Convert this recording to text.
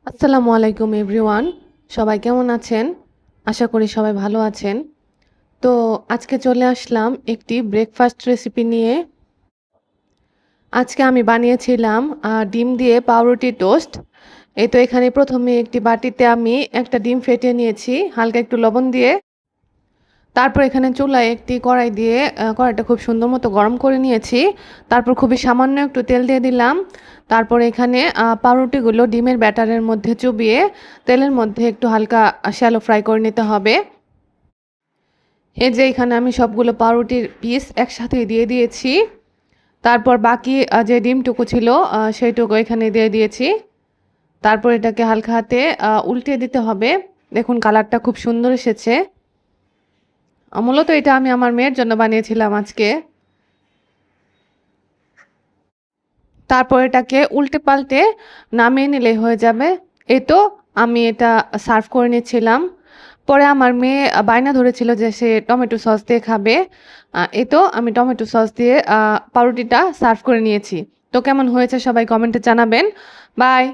আসসালামু আলাইকুম এভরিওয়ান। সবাই কেমন আছেন? আশা করি সবাই ভালো আছেন। তো আজকে চলে আসলাম একটি ব্রেকফাস্ট রেসিপি নিয়ে। আজকে আমি বানিয়েছিলাম ডিম দিয়ে পাউরুটি টোস্ট। এই তো এখানে প্রথমে একটি বাটিতে আমি একটা ডিম ফেটিয়ে নিয়েছি হালকা একটু লবণ দিয়ে। তারপর এখানে চুলায় একটি কড়াই দিয়ে কড়াইটা খুব সুন্দর মতো গরম করে নিয়েছি। তারপর খুবই সামান্য একটু তেল দিয়ে দিলাম। তারপর এখানে পাউরুটিগুলো ডিমের ব্যাটারের মধ্যে চুবিয়ে তেলের মধ্যে একটু হালকা শ্যালো ফ্রাই করে নিতে হবে। এই যে এখানে আমি সবগুলো পাউরুটির পিস একসাথে দিয়ে দিয়েছি। তারপর বাকি যে ডিমটুকু ছিল সেইটুকু এখানে দিয়ে দিয়েছি। তারপর এটাকে হালকা হাতে উল্টে দিতে হবে। দেখুন কালারটা খুব সুন্দর এসেছে। মূলত এটা আমি আমার মেয়ের জন্য বানিয়েছিলাম আজকে। তারপর এটাকে উল্টে পাল্টে নামিয়ে নিলেই হয়ে যাবে। এই তো আমি এটা সার্ভ করে নিচ্ছিলাম। পরে আমার মেয়ে বায়না ধরেছিল যে সে টমেটো সস দিয়ে খাবে। এই তো আমি টমেটো সস দিয়ে পাউরুটিটা সার্ভ করে নিয়েছি। তো কেমন হয়েছে সবাই কমেন্টে জানাবেন। বাই।